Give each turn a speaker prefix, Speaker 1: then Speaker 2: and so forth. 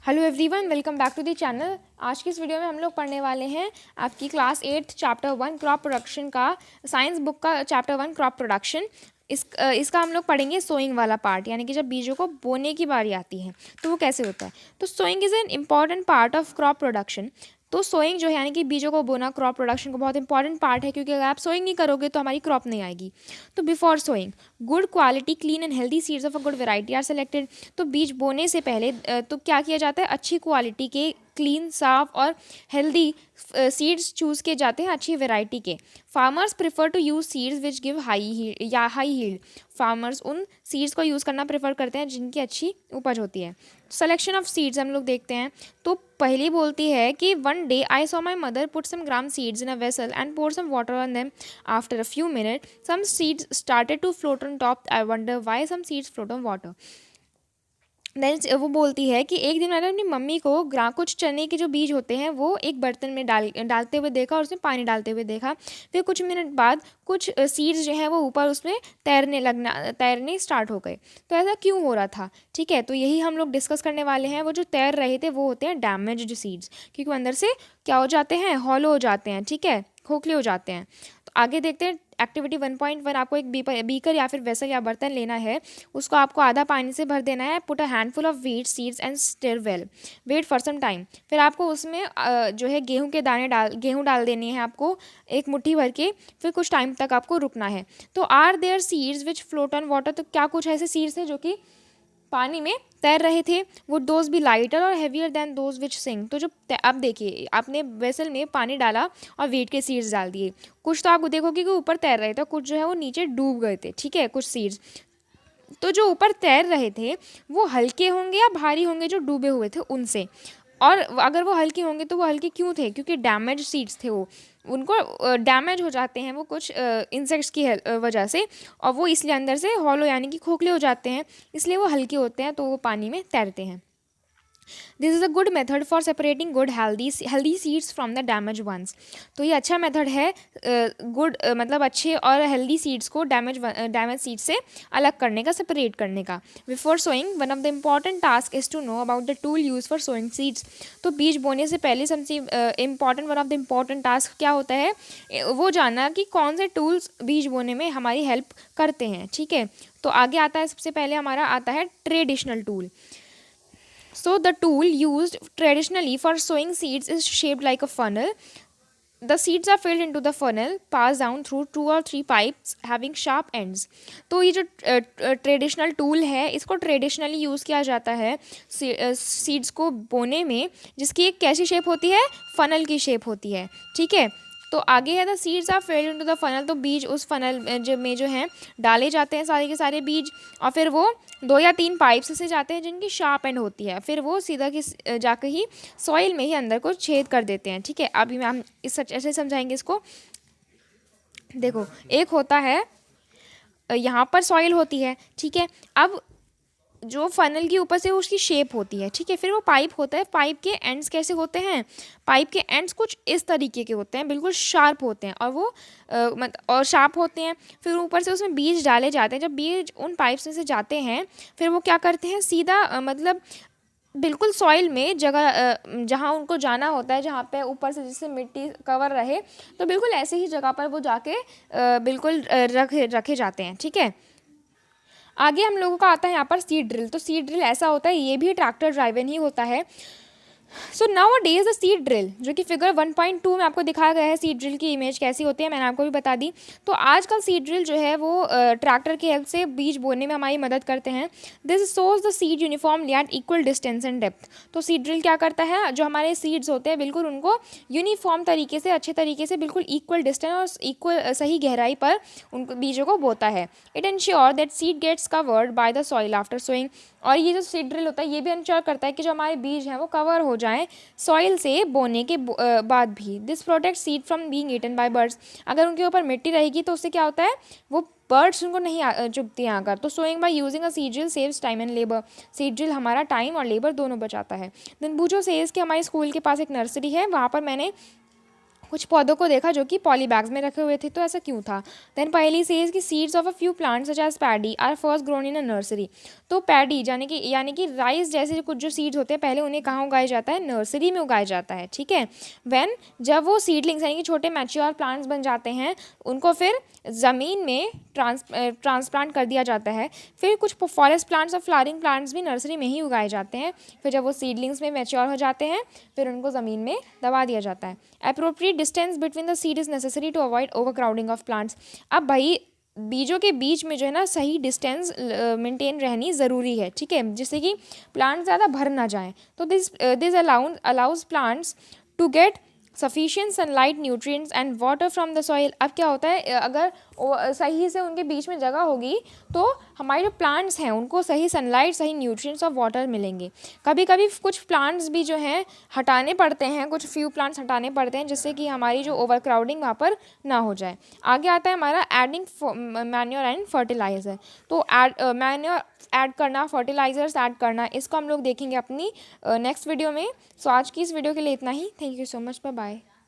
Speaker 1: Hello everyone, welcome back to the channel. आज की इस वीडियो में हम लोग पढ़ने वाले हैं आपकी क्लास 8 चैप्टर 1 क्रॉप प्रोडक्शन का, साइंस बुक का चैप्टर 1 क्रॉप प्रोडक्शन। इसका हम लोग पढ़ेंगे सोइंग वाला पार्ट, यानी कि जब बीजों को बोने की बारी आती है तो वो कैसे होता है। तो sowing is an important part of crop production. तो सोइंग जो है यानी कि बीजों को बोना क्रॉप प्रोडक्शन का बहुत इंपॉर्टेंट पार्ट है, क्योंकि अगर आप सोइंग नहीं करोगे तो हमारी क्रॉप नहीं आएगी। तो before sowing good quality clean and healthy seeds of a good variety are selected. तो बीज बोने से पहले तो क्या किया जाता है, अच्छी क्वालिटी के क्लीन, साफ और हेल्दी सीड्स चूज़ किए जाते हैं, अच्छी वैरायटी के। Farmers prefer to use seeds which give high yield. Farmers उन सीड्स को यूज़ करना प्रेफर करते हैं जिनकी अच्छी उपज होती है। सिलेक्शन ऑफ सीड्स हम लोग देखते हैं। तो पहली बोलती है कि one day I saw my mother put some gram seeds in a vessel and pour some water on them. After a few minute some seeds started to float on top. I wonder why some seeds float on water. Then वो बोलती है कि एक दिन मैंने अपनी mummy को कुछ चने के जो बीज होते हैं वो एक बर्तन में डालते हुए देखा और उसमें पानी डालते हुए देखा। फिर कुछ मिनट बाद कुछ सीड्स जो हैं वो ऊपर उसमें तैरने स्टार्ट हो गए। तो ऐसा क्यों हो रहा था, ठीक है। तो यही हम लोग डिस्कस करने वाले हैं। वो जो तैर रहे थे वो होते हैं डैमेज्ड सीड्स, क्योंकि अंदर से क्या हो जाते हैं, हॉलो हो जाते हैं, ठीक है, खोखले हो जाते हैं। तो आगे देखते हैं एक्टिविटी 1.1। आपको एक बीकर या फिर वेसल या बर्तन लेना है, उसको आपको आधा पानी से भर देना है। Put a handful of wheat seeds and stir well, wait for some time. फिर आपको उसमें जो है गेहूँ डाल देनी है आपको, एक मुट्ठी भर के। फिर कुछ टाइम तक आपको रुकना है। तो are there seeds which float on water. तो क्या कुछ ऐसे सीड्स हैं जो कि पानी में तैर रहे थे। वो दोज भी लाइटर और heavier than those which sink. तो जो अब देखिए, आपने वेसल में पानी डाला और वेट के सीड्स डाल दिए। कुछ तो आप देखोगे कि ऊपर तैर रहे थे, कुछ जो है वो नीचे डूब गए थे, ठीक है, कुछ सीड्स। तो जो ऊपर तैर रहे थे वो हल्के होंगे या भारी होंगे जो डूबे हुए थे उनसे। और अगर वो हल्के होंगे तो वो हल्के क्यों थे, क्योंकि डैमेज सीड्स थे वो, उनको डैमेज हो जाते हैं वो कुछ इंसेक्ट्स की वजह से, और वो इसलिए अंदर से हॉलो यानी कि खोखले हो जाते हैं, इसलिए वो हल्के होते हैं, तो वो पानी में तैरते हैं। This is a good method for separating good healthy seeds from the damage ones. तो ये अच्छा मेथड है गुड मतलब अच्छे और हेल्दी सीड्स को डैमेज सीड्स से अलग करने का, सेपरेट करने का। Before sowing one of the important task is to know about the tool use for sowing seeds. तो बीज बोने से पहले सबसे important, one of the important task क्या होता है, वो जानना कि कौन से टूल्स बीज बोने में हमारी हेल्प करते हैं, ठीक है। तो आगे आता है, सबसे पहले हमारा आता है traditional tool. So the tool used traditionally for sowing seeds is shaped like a funnel. The seeds are filled into the funnel, passed down through 2 or 3 pipes having sharp ends. तो ये जो ट्रेडिशनल टूल है, इसको traditionally use किया जाता है seeds को बोने में, जिसकी एक कैसी शेप होती है, फनल की शेप होती है, ठीक है। तो आगे है the seeds are filled into the funnel. तो बीज उस फनल में जो हैं डाले जाते हैं सारे के सारे बीज, और फिर वो 2 या 3 पाइप्स से जाते हैं जिनकी शार्प एंड होती है। फिर वो सीधा जाकर ही सॉइल में ही अंदर को छेद कर देते हैं, ठीक है। अभी हम इस ऐसे समझाएंगे इसको। देखो, एक होता है यहाँ पर सॉइल होती है, ठीक है। अब जो फनल की ऊपर से उसकी शेप होती है, ठीक है। फिर वो पाइप होता है, पाइप के एंड्स कैसे होते हैं, पाइप के एंड्स कुछ इस तरीके के होते हैं, बिल्कुल शार्प होते हैं, और वो और शार्प होते हैं। फिर ऊपर से उसमें बीज डाले जाते हैं। जब बीज उन पाइप्स में से जाते हैं, फिर वो क्या करते हैं, सीधा मतलब बिल्कुल सॉइल में जगह जहाँ उनको जाना होता है, जहाँ पे ऊपर से जिससे मिट्टी कवर रहे, तो बिल्कुल ऐसे ही जगह पर वो जाके बिल्कुल रखे जाते हैं, ठीक है। आगे हम लोगों का आता है यहाँ पर सीड ड्रिल। तो सीड ड्रिल ऐसा होता है, ये भी ट्रैक्टर ड्राइवन ही होता है। So now a days the seed drill, जो कि फिगर 1.2 में आपको दिखाया गया है, सीड ड्रिल की इमेज कैसी होती है मैंने आपको भी बता दी। तो आजकल सीड ड्रिल जो है वो ट्रैक्टर की हेल्प से बीज बोने में हमारी मदद करते हैं। This shows the seed uniformly eight equal distance and depth. तो सीड ड्रिल क्या करता है, जो हमारे सीड्स होते हैं बिल्कुल उनको यूनिफॉर्म तरीके से, अच्छे तरीके से, बिल्कुल इक्वल डिस्टेंस और इक्वल सही गहराई पर उन बीजों को बोता है। It insure that seed gets covered by the soil after sowing. और ये जो सीड ड्रिल होता है ये भी इंश्योर करता है कि जो हमारे बीज हैं वो कवर हो जाएं सॉइल से बोने के बाद भी। This protect seed from being eaten by birds. अगर उनके ऊपर मिट्टी रहेगी तो उससे क्या होता है, वो बर्ड्स उनको नहीं चुभती हैं आकर। तो sowing by using a seed drill saves time and labour. Seed drill हमारा टाइम और लेबर दोनों बचाता है। देन बूझो सेज कि हमारे स्कूल के पास एक नर्सरी है, वहाँ पर मैंने कुछ पौधों को देखा जो कि पॉली बैग्स में रखे हुए थे, तो ऐसा क्यों था। देन पहली सेज कि seeds of a few plants such as paddy are first grown in a nursery. तो पैडी यानी कि राइस जैसे कुछ जो सीड्स होते हैं पहले उन्हें कहाँ उगाया जाता है, नर्सरी में उगाया जाता है, ठीक है। व्हेन जब वो सीडलिंग्स यानी कि छोटे मैच्योर प्लांट्स बन जाते हैं उनको फिर ज़मीन में ट्रांसप्लांट कर दिया जाता है। फिर कुछ फॉरेस्ट प्लांट्स और फ्लावरिंग प्लांट्स भी नर्सरी में ही उगाए जाते हैं। फिर जब वो सीडलिंग्स में मैच्योर हो जाते हैं फिर उनको ज़मीन में दबा दिया जाता है। Appropriate distance between the seed is necessary to avoid over crowding of plants. अब भाई बीजों के बीच में जो है ना सही डिस्टेंस मेंटेन रहनी ज़रूरी है, ठीक है, जिससे कि प्लांट ज़्यादा भर ना जाएँ। तो this allows plants to get sufficient sunlight, nutrients and water from the soil. अब क्या होता है, अगर सही से उनके बीच में जगह होगी तो हमारे जो प्लांट्स हैं उनको सही सनलाइट, सही न्यूट्रिएंट्स और वाटर मिलेंगे। कभी कभी कुछ प्लांट्स भी जो हैं हटाने पड़ते हैं, कुछ फ्यू प्लांट्स हटाने पड़ते हैं जिससे कि हमारी जो ओवर क्राउडिंग वहाँ पर ना हो जाए। आगे आता है हमारा एडिंग मैन्योर एंड फर्टिलाइज़र। तो मैन्योर ऐड करना, फर्टिलाइज़र्स ऐड करना, इसको हम लोग देखेंगे अपनी नेक्स्ट वीडियो में। सो आज की इस वीडियो के लिए इतना ही। Thank you so much, bye bye.